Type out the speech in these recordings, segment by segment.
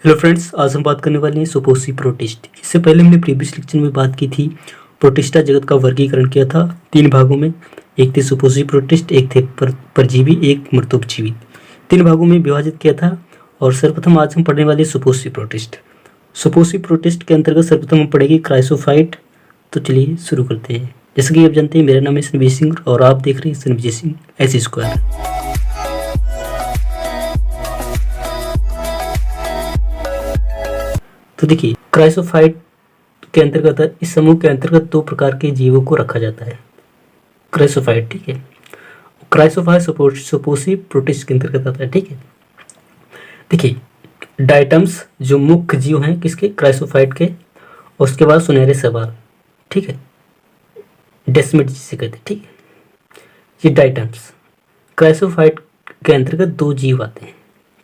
Hello friends, आज हम बात करने वाले हैं सुपोसी प्रोटिस्ट। इससे पहले हमने प्रीवियस लेक्चर में बात की थी, प्रोटिस्टा जगत का वर्गीकरण किया था 3 भागों में। एक थे सुपोसी प्रोटिस्ट, एक थे परजीवी, एक मृतोपजीवी। 3 भागों में विभाजित किया था। और सर्वप्रथम आज हम पढ़ने वाले सुपोसी प्रोटिस्ट। सुपोसी प्रोटिस्ट के अंतर्गत सर्वप्रथम हम पढ़ेंगे क्राइसोफाइट। तो चलिए शुरू करते हैं। जैसे कि आप जानते हैं, मेरा नाम है सनवीर सिंह और आप देख रहे हैं सनवीर सिंह एस स्क्वायर। तो देखिए, क्राइसोफाइट के अंतर्गत, इस समूह के अंतर्गत 2 प्रकार के जीवों को रखा जाता है। क्राइसोफाइट, ठीक है। क्राइसोफाइट सुपोसी प्रोटिस्ट के अंतर्गत आता है, ठीक है। देखिए, डाइटम्स जो मुख्य जीव हैं किसके, क्राइसोफाइट के। और उसके बाद सुनहरे शैवाल, ठीक है, डेस्मिड जिसे कहते हैं, ठीक है। ये डाइटम्स क्राइसोफाइट के अंतर्गत 2 जीव आते हैं।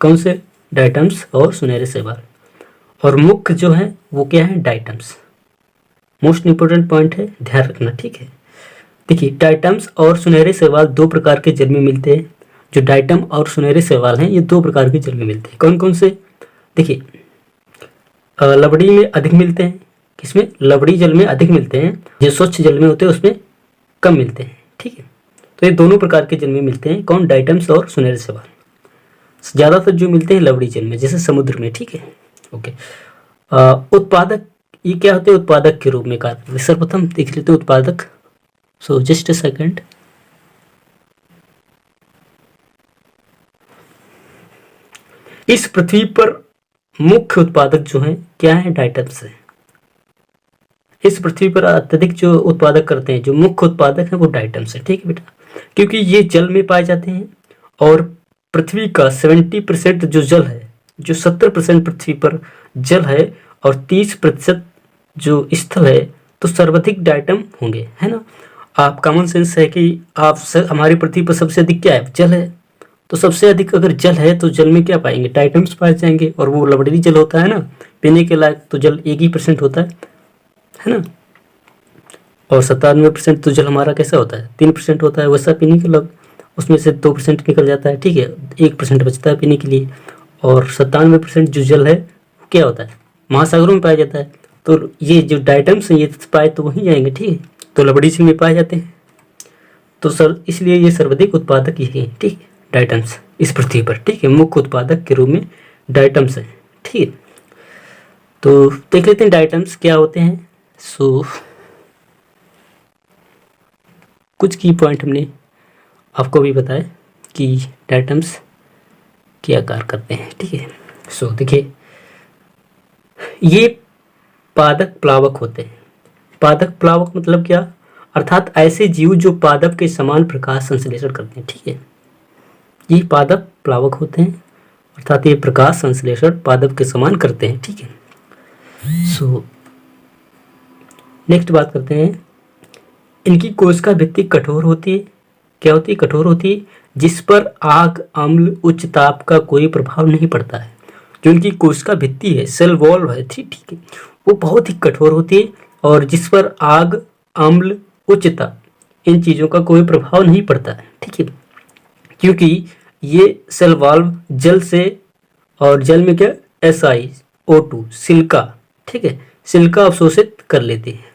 कौन से, डाइटम्स और सुनहरे शैवाल। और मुख्य जो है वो क्या है, डाइटम्स। मोस्ट इंपोर्टेंट पॉइंट है, ध्यान रखना, ठीक है। देखिए, डाइटम्स और सुनहरे शैवाल 2 प्रकार के जल में मिलते हैं। जो डाइटम और सुनहरे शैवाल हैं, ये 2 प्रकार के जल में मिलते हैं। कौन कौन से, देखिए, लवड़ी में अधिक मिलते हैं। किसमें, लवड़ी जल में अधिक मिलते हैं। जो स्वच्छ जल में होते हैं उसमें कम मिलते हैं, ठीक है। तो ये दोनों प्रकार के जल में मिलते हैं। कौन, डाइटम्स और सुनहरे शैवाल। ज़्यादातर जो मिलते हैं लवड़ी जल में, जैसे समुद्र में, ठीक है, ओके। उत्पादक, ये क्या होते हैं, उत्पादक के रूप में कार्य करते हैं। सर्वप्रथम देख लेते हैं उत्पादक। So just a second. इस पृथ्वी पर मुख्य उत्पादक जो हैं क्या है, डाइटम्स है। इस पृथ्वी पर अत्यधिक जो उत्पादक करते हैं, जो मुख्य उत्पादक है वो डाइटम्स है, ठीक है बेटा। क्योंकि ये जल में पाए जाते हैं और पृथ्वी का 70% जो जल है, जो 70% पृथ्वी पर जल है और 30% जो स्थल है, तो सर्वाधिक डाइटम होंगे, है ना। आप कॉमन सेंस है कि हमारी पृथ्वी पर सबसे अधिक क्या है, जल है। तो सबसे अधिक अगर जल है तो जल में क्या पाएंगे, डाइटम्स पाए जाएंगे। और वो लवणीय जल होता है ना, पीने के लायक तो जल 1% होता है ना। और 97% तो जल हमारा कैसा होता है, 3% होता है। वैसा पीने के लायक उसमें से 2% निकल जाता है, ठीक है, 1% बचता है पीने के लिए। और 97% जो जल है वो क्या होता है, महासागरों में पाया जाता है। तो ये जो डाइटम्स हैं ये पाए तो वहीं जाएंगे, ठीक है। तो लवड़ी जल में पाए जाते हैं। तो सर इसलिए ये सर्वाधिक उत्पादक ये हैं, ठीक है, डाइटम्स इस पृथ्वी पर, ठीक है। मुख्य उत्पादक के रूप में डाइटम्स हैं, ठीक है। तो देख लेते हैं डाइटम्स क्या होते हैं। सो कुछ की पॉइंट हमने आपको भी बताया कि डाइटम्स क्या कार्य करते हैं, ठीक है। सो देखिए, ये पादप प्लावक होते हैं। पादप प्लावक मतलब क्या, अर्थात ऐसे जीव जो पादप के समान प्रकाश संश्लेषण करते हैं, ठीक है। ये पादप प्लावक होते हैं, अर्थात ये प्रकाश संश्लेषण पादप के समान करते हैं, ठीक है। सो नेक्स्ट बात करते हैं, इनकी कोशिका भित्ति कठोर होती है। क्या होती है, कठोर होती है, जिस पर आग, अम्ल, उच्च ताप का कोई प्रभाव नहीं पड़ता है। जो इनकी कोशिका भित्ति है, सेल वॉल है, ठीक है, वो बहुत ही कठोर होती है और जिस पर आग, अम्ल, उच्च ताप, इन चीज़ों का कोई प्रभाव नहीं पड़ता है, ठीक है। क्योंकि ये सेल वॉल्व जल से, और जल में क्या, SiO2 सिलिका, ठीक है, सिलिका अवशोषित कर लेती है।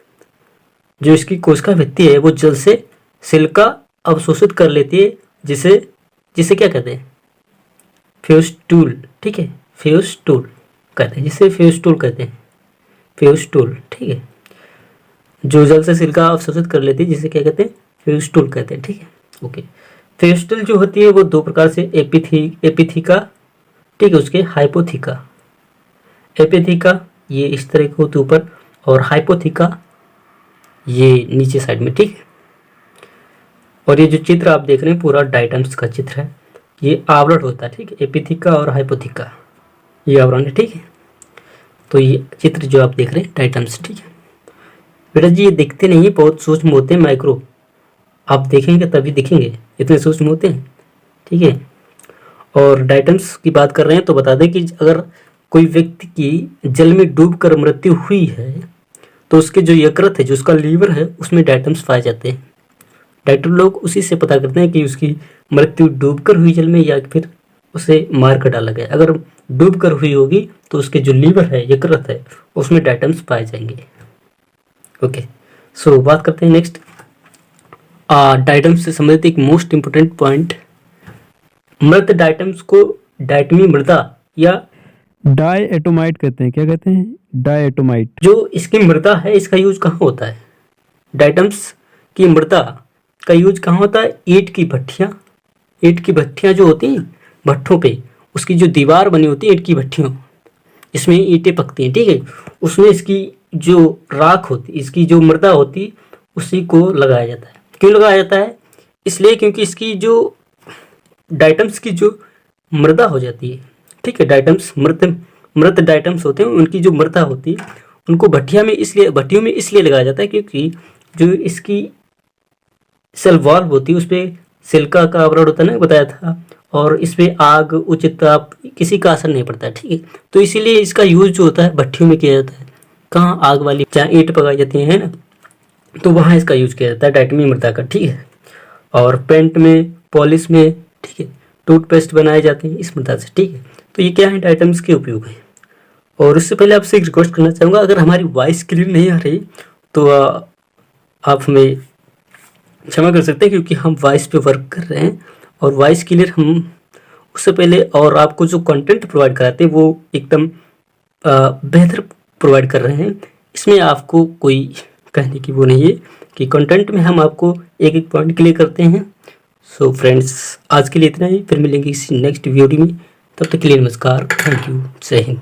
जो इसकी कोशिका भित्ति है वो जल से सिलिका अवशोषित कर लेती है, जिसे क्या कहते हैं, फ्यूस्टूल, ठीक है, फ्यूस्टूल कहते हैं, जिसे फ्यूस्टूल कहते हैं, फ्यूस्टूल, ठीक है। जो जल से सिलिका अवशोषित कर लेती है, जिसे क्या कहते हैं, फ्यूस्टूल कहते हैं, ठीक है, ओके। फ्यूस्टूल जो होती है वो 2 प्रकार से, एपिथिका, ठीक है, उसके हाइपोथिका। एपिथिका ये इस तरह के होते ऊपर, और हाइपोथिका ये नीचे साइड में, ठीक है। और ये जो चित्र आप देख रहे हैं पूरा डाइटम्स का चित्र है। ये आवरण होता है, ठीक है, एपिथिका और हाइपोथिका, ये आवरण है, ठीक है। तो ये चित्र जो आप देख रहे हैं डाइटम्स, ठीक है बेटा जी। ये दिखते नहीं, बहुत सूक्ष्म होते हैं, माइक्रो। आप देखेंगे तभी दिखेंगे, इतने सूक्ष्म होते हैं, ठीक है। और डाइटम्स की बात कर रहे हैं तो बता दें कि अगर कोई व्यक्ति की जल में डूबकर मृत्यु हुई है तो उसके जो यकृत है, जो उसका लीवर है, उसमें डाइटम्स पाए जाते हैं। डॉक्टर लोग उसी से पता करते हैं कि उसकी मृत्यु डूबकर हुई जल में या फिर उसे मार कर डाला गया। अगर डूब कर हुई होगी तो उसके जो लीवर है, यकृत है, उसमें डायटम्स पाए जाएंगे। ओके, सो बात करते हैं नेक्स्ट डायटम्स से संबंधित एक मोस्ट इंपोर्टेंट पॉइंट। मृत डायटम्स को डायटमी मृदा या डायएटोमाइट कहते हैं। क्या कहते हैं? डायएटोमाइट। जो इसकी मृदा है, इसका यूज कहाँ होता है? डायटम्स की मृदा का यूज कहाँ होता है? ईंट की भट्टियाँ जो होती हैं भट्ठों पे, उसकी जो दीवार बनी होती है ईंट की भट्टियों, इसमें ईंटें पकती हैं, ठीक है, उसमें इसकी जो राख होती, इसकी जो मृदा होती, उसी को लगाया जाता है। क्यों लगाया जाता है? इसलिए क्योंकि इसकी जो डायटम्स की जो मृदा हो जाती है, ठीक है, डायटम्स मृत डायटम्स होते हैं, उनकी जो मृदा होती है उनको भट्टियों में इसलिए लगाया जाता है क्योंकि जो इसकी सेल वॉल्व होती है उस पर सिलिका का आवरण होता है ना, बताया था, और इस पर आग, उच्च ताप किसी का असर नहीं पड़ता है, ठीक है। तो इसीलिए इसका यूज जो होता है भट्टियों में किया जाता है। कहाँ? आग वाली जहाँ ईंट पकाई जाती है ना, तो वहाँ इसका यूज किया जाता है डायटमी मृदा का, ठीक है। और पेंट में, पॉलिश में, ठीक है, टूथपेस्ट बनाए जाते हैं इस मृदा से, ठीक है। तो ये क्या है? डायटम्स के उपयोग हैं। और उससे पहले आपसे एक रिक्वेस्ट करना चाहूँगा, अगर हमारी वॉइस क्लियर नहीं आ रही तो आप हमें क्षमा कर सकते हैं, क्योंकि हम वॉइस पे वर्क कर रहे हैं और वॉइस क्लियर हम उससे पहले और आपको जो कंटेंट प्रोवाइड कराते हैं वो एकदम बेहतर प्रोवाइड कर रहे हैं। इसमें आपको कोई कहने की वो नहीं है कि कंटेंट में हम आपको एक एक पॉइंट क्लियर करते हैं। सो फ्रेंड्स, आज के लिए इतना ही, फिर मिलेंगे इसी नेक्स्ट वीडियो में। तब तक के लिए नमस्कार, थैंक यू, जय हिंद।